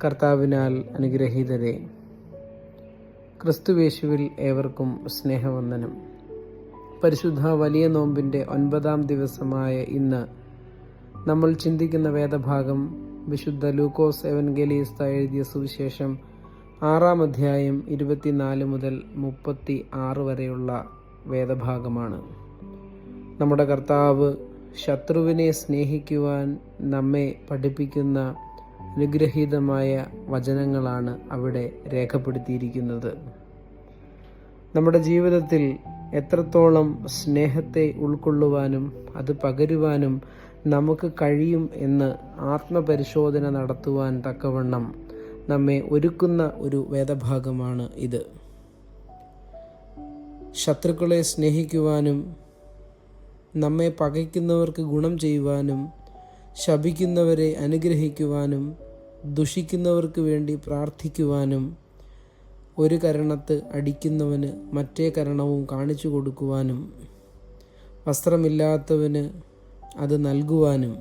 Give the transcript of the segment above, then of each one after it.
കർത്താവിനാൽ അനുഗ്രഹീതരെ, ക്രിസ്തുവേശുവിൽ ഏവർക്കും സ്നേഹവന്ദനം. പരിശുദ്ധ വലിയ നോമ്പിൻ്റെ 9-ാം ദിവസമായ ഇന്ന് നമ്മൾ ചിന്തിക്കുന്ന വേദഭാഗം വിശുദ്ധ ലൂക്കോസ് എവൻഗേലിസ്ത എഴുതിയ സുവിശേഷം 6-ാം അധ്യായം 24 മുതൽ 36 വരെയുള്ള വേദഭാഗമാണ്. നമ്മുടെ കർത്താവ് ശത്രുവിനെ സ്നേഹിക്കുവാൻ നമ്മെ പഠിപ്പിക്കുന്ന അനുഗ്രഹീതമായ വചനങ്ങളാണ് അവിടെ രേഖപ്പെടുത്തിയിരിക്കുന്നത്. നമ്മുടെ ജീവിതത്തിൽ എത്രത്തോളം സ്നേഹത്തെ ഉൾക്കൊള്ളുവാനും അത് പകരുവാനും നമുക്ക് കഴിയും എന്ന് ആത്മപരിശോധന നടത്തുവാൻ തക്കവണ്ണം നമ്മെ ഒരുക്കുന്ന ഒരു വേദഭാഗമാണ് ഇത്. ശത്രുക്കളെ സ്നേഹിക്കുവാനും നമ്മെ പകയ്ക്കുന്നവർക്ക് ഗുണം ചെയ്യുവാനും ശപിക്കുന്നവരെ അനുഗ്രഹിക്കുവാനും ദുഷിക്കുന്നവർക്ക് വേണ്ടി പ്രാർത്ഥിക്കുവാനും ഒരു കരണത്ത് അടിക്കുന്നവന് മറ്റേ കരണവും കാണിച്ചു കൊടുക്കുവാനും വസ്ത്രമില്ലാത്തവന് അത് നൽകുവാനും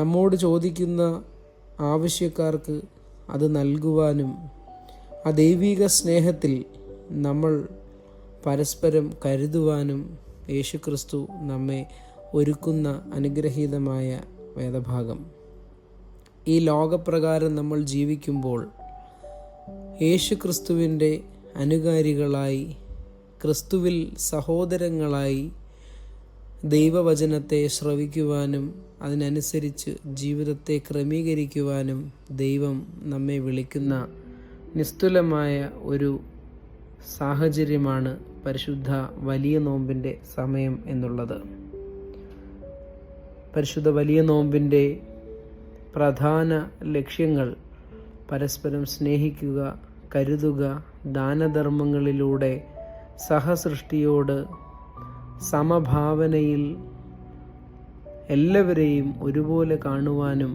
നമ്മോട് ചോദിക്കുന്ന ആവശ്യക്കാർക്ക് അത് നൽകുവാനും ആ ദൈവിക സ്നേഹത്തിൽ നമ്മൾ പരസ്പരം കരുതുവാനും യേശുക്രിസ്തു നമ്മെ ഒരുക്കുന്ന അനുഗ്രഹീതമായ വേദഭാഗം. ഈ ലോകപ്രകാരം നമ്മൾ ജീവിക്കുമ്പോൾ യേശുക്രിസ്തുവിൻ്റെ അനുകാരികളായി, ക്രിസ്തുവിൽ സഹോദരങ്ങളായി ദൈവവചനത്തെ ശ്രവിക്കുവാനും അതിനനുസരിച്ച് ജീവിതത്തെ ക്രമീകരിക്കുവാനും ദൈവം നമ്മെ വിളിക്കുന്ന നിസ്തുലമായ ഒരു സാഹചര്യമാണ് പരിശുദ്ധ വലിയ നോമ്പിൻ്റെ സമയം എന്നുള്ളത്. പരിശുദ്ധ വലിയ നോമ്പിൻ്റെ പ്രധാന ലക്ഷ്യങ്ങൾ പരസ്പരം സ്നേഹിക്കുക, കരുതുക, ദാനധർമ്മങ്ങളിലൂടെ സഹസൃഷ്ടിയോട് സമഭാവനയിൽ എല്ലാവരെയും ഒരുപോലെ കാണുവാനും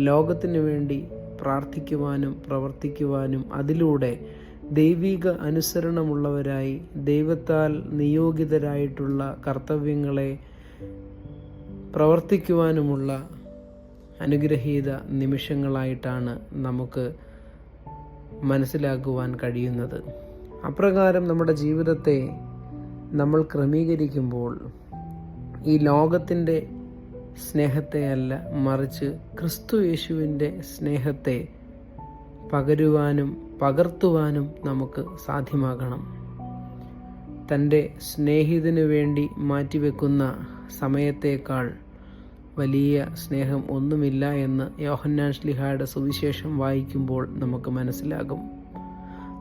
ലോകത്തിനു വേണ്ടി പ്രാർത്ഥിക്കുവാനും പ്രവർത്തിക്കുവാനും അതിലൂടെ ദൈവിക അനുസരണമുള്ളവരായി ദൈവത്താൽ നിയോഗിതരായിട്ടുള്ള കർത്തവ്യങ്ങളെ പ്രവർത്തിക്കുവാനുമുള്ള അനുഗ്രഹീത നിമിഷങ്ങളായിട്ടാണ് നമുക്ക് മനസ്സിലാക്കുവാൻ കഴിയുന്നത്. അപ്രകാരം നമ്മുടെ ജീവിതത്തെ നമ്മൾ ക്രമീകരിക്കുമ്പോൾ ഈ ലോകത്തിൻ്റെ സ്നേഹത്തെ അല്ല, മറിച്ച് ക്രിസ്തു യേശുവിൻ്റെ സ്നേഹത്തെ പകരുവാനും പകർത്തുവാനും നമുക്ക് സാധ്യമാകണം. തൻ്റെ സ്നേഹിതനു വേണ്ടി മാറ്റിവെക്കുന്ന സമയത്തേക്കാൾ വലിയ സ്നേഹം ഒന്നുമില്ല എന്ന് യോഹന്നാൻ ശ്ലീഹായുടെ സുവിശേഷം വായിക്കുമ്പോൾ നമുക്ക് മനസ്സിലാകും.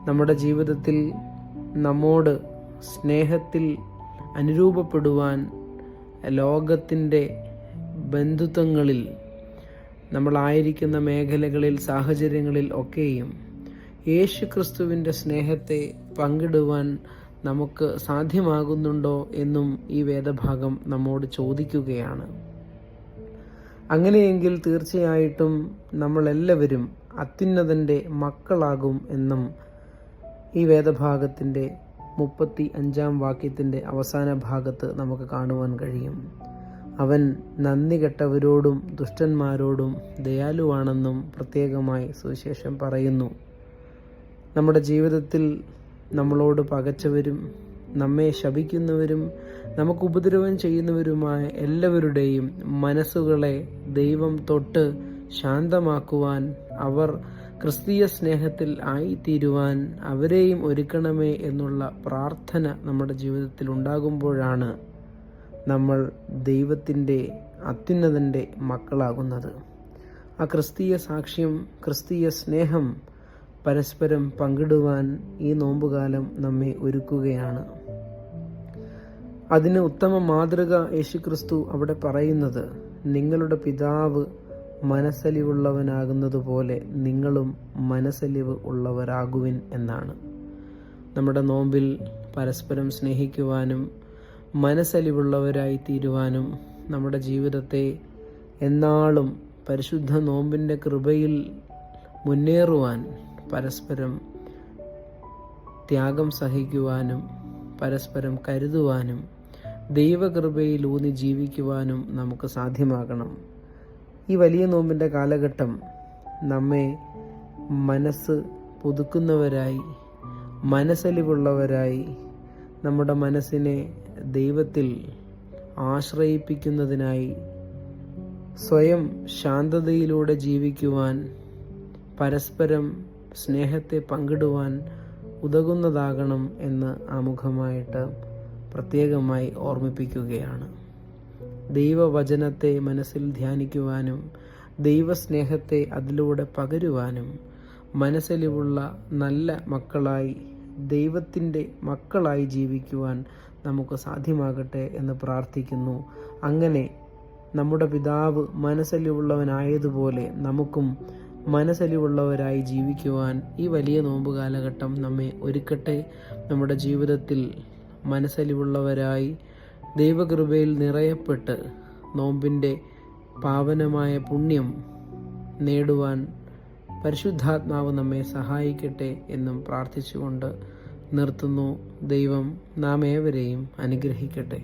നമ്മുടെ ജീവിതത്തിൽ നമ്മോട് സ്നേഹത്തിൽ അനുരൂപപ്പെടുവാൻ ലോകത്തിൻ്റെ ബന്ധുത്വങ്ങളിൽ നമ്മളായിരിക്കുന്ന മേഖലകളിൽ സാഹചര്യങ്ങളിൽ ഒക്കെയും യേശുക്രിസ്തുവിൻ്റെ സ്നേഹത്തെ പങ്കിടുവാൻ നമുക്ക് സാധ്യമാകുന്നുണ്ടോ എന്നും ഈ വേദഭാഗം നമ്മോട് ചോദിക്കുകയാണ്. അങ്ങനെയെങ്കിൽ തീർച്ചയായിട്ടും നമ്മളെല്ലാവരും അത്യുന്നതൻ്റെ മക്കളാകും എന്നും ഈ വേദഭാഗത്തിൻ്റെ 35-ാം വാക്യത്തിൻ്റെ അവസാന ഭാഗത്ത് നമുക്ക് കാണുവാൻ കഴിയും. അവൻ നന്ദി കെട്ടവരോടും ദുഷ്ടന്മാരോടും ദയാലുവാണെന്നും പ്രത്യേകമായി സുവിശേഷം പറയുന്നു. നമ്മുടെ ജീവിതത്തിൽ നമ്മളോട് പകച്ചവരും നമ്മെ ശപിക്കുന്നവരും നമുക്ക് ഉപദ്രവം ചെയ്യുന്നവരുമായ എല്ലാവരുടെയും മനസ്സുകളെ ദൈവം തൊട്ട് ശാന്തമാക്കുവാൻ, അവർ ക്രിസ്തീയ സ്നേഹത്തിൽ ആയിത്തീരുവാൻ അവരെയും ഒരുക്കണമേ എന്നുള്ള പ്രാർത്ഥന നമ്മുടെ ജീവിതത്തിൽ ഉണ്ടാകുമ്പോഴാണ് നമ്മൾ ദൈവത്തിൻ്റെ അത്യുന്നതൻ്റെ മക്കളാകുന്നത്. ആ ക്രിസ്തീയ സാക്ഷ്യം, ക്രിസ്തീയ സ്നേഹം പരസ്പരം പങ്കിടുവാൻ ഈ നോമ്പുകാലം നമ്മെ ഒരുക്കുകയാണ്. അതിന് ഉത്തമ മാതൃക യേശുക്രിസ്തു അവിടെ പറയുന്നത്, നിങ്ങളുടെ പിതാവ് മനസ്സലിവുള്ളവനാകുന്നതുപോലെ നിങ്ങളും മനസ്സലിവ് ഉള്ളവരാകുവിൻ എന്നാണ്. നമ്മുടെ നോമ്പിൽ പരസ്പരം സ്നേഹിക്കുവാനും മനസ്സലിവുള്ളവരായി തീരുവാനും നമ്മുടെ ജീവിതത്തെ എന്നാളും പരിശുദ്ധ നോമ്പിൻ്റെ കൃപയിൽ മുന്നേറുവാൻ പരസ്പരം ത്യാഗം സഹിക്കുവാനും പരസ്പരം കരുതുവാനും ദൈവകൃപയിലൂന്നി ജീവിക്കുവാനും നമുക്ക് സാധ്യമാകണം. ഈ വലിയ നോമ്പിൻ്റെ കാലഘട്ടം നമ്മെ മനസ്സ് പുതുക്കുന്നവരായി, മനസ്സലിവുള്ളവരായി, നമ്മുടെ മനസ്സിനെ ദൈവത്തിൽ ആശ്രയിപ്പിക്കുന്നതിനായി, സ്വയം ശാന്തതയിലൂടെ ജീവിക്കുവാൻ, പരസ്പരം സ്നേഹത്തെ പങ്കിടുവാൻ ഉതകുന്നതാകണം എന്ന് ആമുഖമായിട്ട് പ്രത്യേകമായി ഓർമ്മിപ്പിക്കുകയാണ്. ദൈവവചനത്തെ മനസ്സിൽ ധ്യാനിക്കുവാനും ദൈവസ്നേഹത്തെ അതിലൂടെ പകരുവാനും മനസ്സലിവുള്ള നല്ല മക്കളായി, ദൈവത്തിൻ്റെ മക്കളായി ജീവിക്കുവാൻ നമുക്ക് സാധ്യമാകട്ടെ എന്ന് പ്രാർത്ഥിക്കുന്നു. അങ്ങനെ നമ്മുടെ പിതാവ് മനസ്സലിവുള്ളവനായതുപോലെ നമുക്കും മനസ്സലിവുള്ളവരായി ജീവിക്കുവാൻ ഈ വലിയ നോമ്പ് കാലഘട്ടം നമ്മെ ഒരുക്കട്ടെ. നമ്മുടെ ജീവിതത്തിൽ മനസ്സലിവുള്ളവരായി ദൈവകൃപയിൽ നിറയപ്പെട്ട് നോമ്പിൻ്റെ പാവനമായ പുണ്യം നേടുവാൻ പരിശുദ്ധാത്മാവ് നമ്മെ സഹായിക്കട്ടെ എന്നും പ്രാർത്ഥിച്ചുകൊണ്ട് നിർത്തുന്നു. ദൈവം നാം ഏവരെയും അനുഗ്രഹിക്കട്ടെ.